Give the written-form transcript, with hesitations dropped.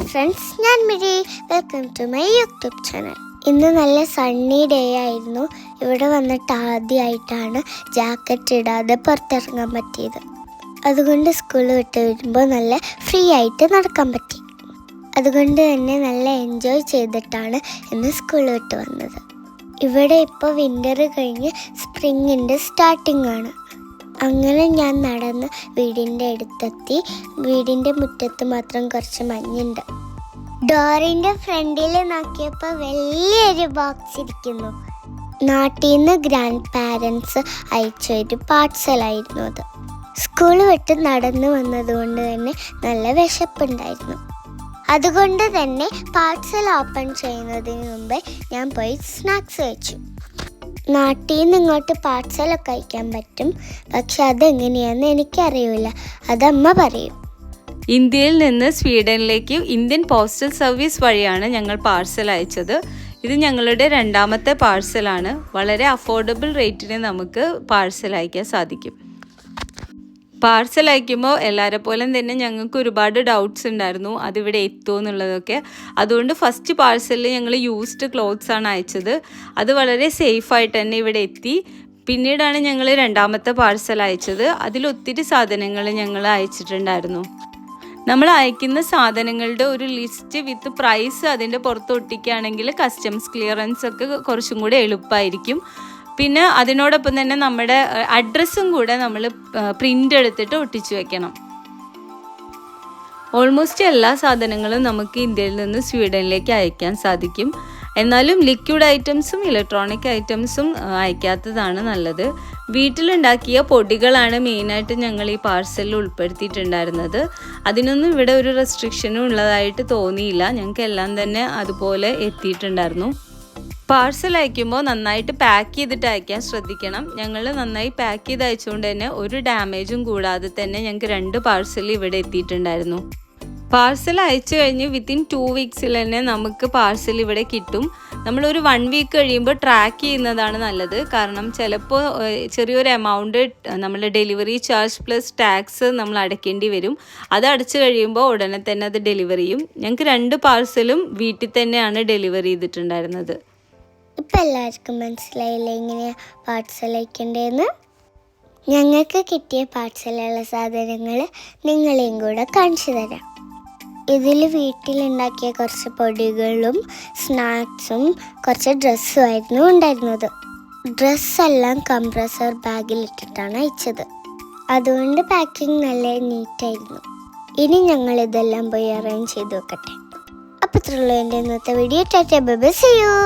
Hi friends, ഞാൻ Miri. Welcome to my YouTube channel. ഇന്ന് നല്ല സണ്ണി ഡേ ആയിരുന്നു. ഇവിടെ വന്നിട്ട് ആദ്യമായിട്ടാണ് ജാക്കറ്റ് ഇടാതെ പുറത്തിറങ്ങാൻ പറ്റിയത്. അതുകൊണ്ട് സ്കൂൾ വിട്ട് വരുമ്പോൾ നല്ല ഫ്രീ ആയിട്ട് നടക്കാൻ പറ്റി. അതുകൊണ്ട് തന്നെ നല്ല എൻജോയ് ചെയ്തിട്ടാണ് ഇന്ന് സ്കൂൾ വിട്ട് വന്നത്. ഇവിടെ ഇപ്പോൾ വിൻ്റർ കഴിഞ്ഞ് സ്പ്രിങ്ങിൻ്റെ സ്റ്റാർട്ടിംഗ് ആണ്. അങ്ങനെ ഞാൻ നടന്ന് വീടിൻ്റെ അടുത്തെത്തി. വീടിൻ്റെ മുറ്റത്ത് മാത്രം കുറച്ച് മഞ്ഞുണ്ട്. ഡോറിൻ്റെ ഫ്രണ്ടിൽ നോക്കിയപ്പോൾ വലിയൊരു ബോക്സ് ഇരിക്കുന്നു. നാട്ടിൽ നിന്ന് ഗ്രാൻഡ് പാരൻസ് അയച്ചൊരു പാർസലായിരുന്നു അത്. സ്കൂൾ വിട്ട് നടന്നു വന്നതുകൊണ്ട് തന്നെ നല്ല വിശപ്പുണ്ടായിരുന്നു. അതുകൊണ്ട് തന്നെ പാർസൽ ഓപ്പൺ ചെയ്യുന്നതിന് മുമ്പ് ഞാൻ പോയി സ്നാക്സ് കഴിച്ചു. നാട്ടിൽ നിന്ന് ഇങ്ങോട്ട് പാർസലൊക്കെ അയക്കാൻ പറ്റും, പക്ഷെ അതെങ്ങനെയാണെന്ന് എനിക്കറിയില്ല. അതമ്മ പറയും. ഇന്ത്യയിൽ നിന്ന് സ്വീഡനിലേക്ക് ഇന്ത്യൻ പോസ്റ്റൽ സർവീസ് വഴിയാണ് ഞങ്ങൾ പാർസൽ അയച്ചത്. ഇത് ഞങ്ങളുടെ രണ്ടാമത്തെ പാർസലാണ്. വളരെ അഫോർഡബിൾ റേറ്റിന് നമുക്ക് പാർസൽ അയക്കാൻ സാധിക്കും. പാർസൽ അയക്കുമ്പോൾ എല്ലാവരെ പോലെ തന്നെ ഞങ്ങൾക്ക് ഒരുപാട് ഡൗട്ട്സ് ഉണ്ടായിരുന്നു അതിവിടെ എത്തുമോ എന്നുള്ളതൊക്കെ. അതുകൊണ്ട് ഫസ്റ്റ് പാർസലിൽ ഞങ്ങൾ യൂസ്ഡ് ക്ലോത്ത്സ് ആണ് അയച്ചത്. അത് വളരെ സേഫായിട്ട് തന്നെ ഇവിടെ എത്തി. പിന്നീടാണ് ഞങ്ങൾ രണ്ടാമത്തെ പാർസൽ അയച്ചത്. അതിലൊത്തിരി സാധനങ്ങൾ ഞങ്ങൾ അയച്ചിട്ടുണ്ടായിരുന്നു. നമ്മൾ അയക്കുന്ന സാധനങ്ങളുടെ ഒരു ലിസ്റ്റ് വിത്ത് പ്രൈസ് അതിൻ്റെ പുറത്ത് ഒട്ടിക്കുകയാണെങ്കിൽ കസ്റ്റംസ് ക്ലിയറൻസ് ഒക്കെ കുറച്ചും കൂടെ എളുപ്പമായിരിക്കും. പിന്നെ അതിനോടൊപ്പം തന്നെ നമ്മുടെ അഡ്രസ്സും കൂടെ നമ്മൾ പ്രിൻ്റ് എടുത്തിട്ട് ഒട്ടിച്ചു വെക്കണം. ഓൾമോസ്റ്റ് എല്ലാ സാധനങ്ങളും നമുക്ക് ഇന്ത്യയിൽ നിന്ന് സ്വീഡനിലേക്ക് അയക്കാൻ സാധിക്കും. എന്നാലും ലിക്വിഡ് ഐറ്റംസും ഇലക്ട്രോണിക് ഐറ്റംസും അയക്കാത്തതാണ് നല്ലത്. വീട്ടിലുണ്ടാക്കിയ പൊടികളാണ് മെയിനായിട്ട് ഞങ്ങൾ ഈ പാർസലിൽ ഉൾപ്പെടുത്തിയിട്ടുണ്ടായിരുന്നത്. അതിനൊന്നും ഇവിടെ ഒരു റെസ്ട്രിക്ഷനും ഉള്ളതായിട്ട് തോന്നിയില്ല. ഞങ്ങൾക്ക് എല്ലാം തന്നെ അതുപോലെ എത്തിയിട്ടുണ്ടായിരുന്നു. പാർസൽ അയക്കുമ്പോൾ നന്നായിട്ട് പാക്ക് ചെയ്തിട്ട് അയക്കാൻ ശ്രദ്ധിക്കണം. ഞങ്ങൾ നന്നായി പാക്ക് ചെയ്ത് അയച്ചുകൊണ്ട് തന്നെ ഒരു ഡാമേജും കൂടാതെ തന്നെ ഞങ്ങൾക്ക് 2 പാർസൽ ഇവിടെ എത്തിയിട്ടുണ്ടായിരുന്നു. പാർസൽ അയച്ചു കഴിഞ്ഞ് വിത്തിൻ 2 വീക്സിൽ തന്നെ നമുക്ക് പാർസൽ ഇവിടെ കിട്ടും. നമ്മളൊരു 1 വീക്ക് കഴിയുമ്പോൾ ട്രാക്ക് ചെയ്യുന്നതാണ് നല്ലത്. കാരണം ചിലപ്പോൾ ചെറിയൊരു എമൗണ്ട് നമ്മൾ ഡെലിവറി ചാർജ് പ്ലസ് ടാക്സ് നമ്മൾ അടയ്ക്കേണ്ടി വരും. അത് അടച്ചു കഴിയുമ്പോൾ ഉടനെ തന്നെ അത് ഡെലിവറി ചെയ്യും. ഞങ്ങൾക്ക് 2 പാർസലും വീട്ടിൽ തന്നെയാണ് ഡെലിവറി ചെയ്തിട്ടുണ്ടായിരുന്നത്. ഇപ്പം എല്ലാവർക്കും മനസ്സിലായില്ലേ എങ്ങനെയാണ് പാർസൽ അയക്കേണ്ടതെന്ന്? ഞങ്ങൾക്ക് കിട്ടിയ പാർസലുള്ള സാധനങ്ങൾ നിങ്ങളെയും കൂടെ കാണിച്ചു തരാം. ഇതിൽ വീട്ടിലുണ്ടാക്കിയ കുറച്ച് പൊടികളും സ്നാക്സും കുറച്ച് ഡ്രസ്സും ആയിരുന്നു ഉണ്ടായിരുന്നത്. ഡ്രസ്സെല്ലാം കംപ്രസർ ബാഗിലിട്ടിട്ടാണ് അയച്ചത്. അതുകൊണ്ട് പാക്കിംഗ് നല്ല നീറ്റായിരുന്നു. ഇനി ഞങ്ങൾ ഇതെല്ലാം പോയി അറേഞ്ച് ചെയ്ത് വെക്കട്ടെ. അപ്പോൾ ഇത്രയുള്ളൂ എൻ്റെ ഇന്നത്തെ video. Tata bye bye, see U.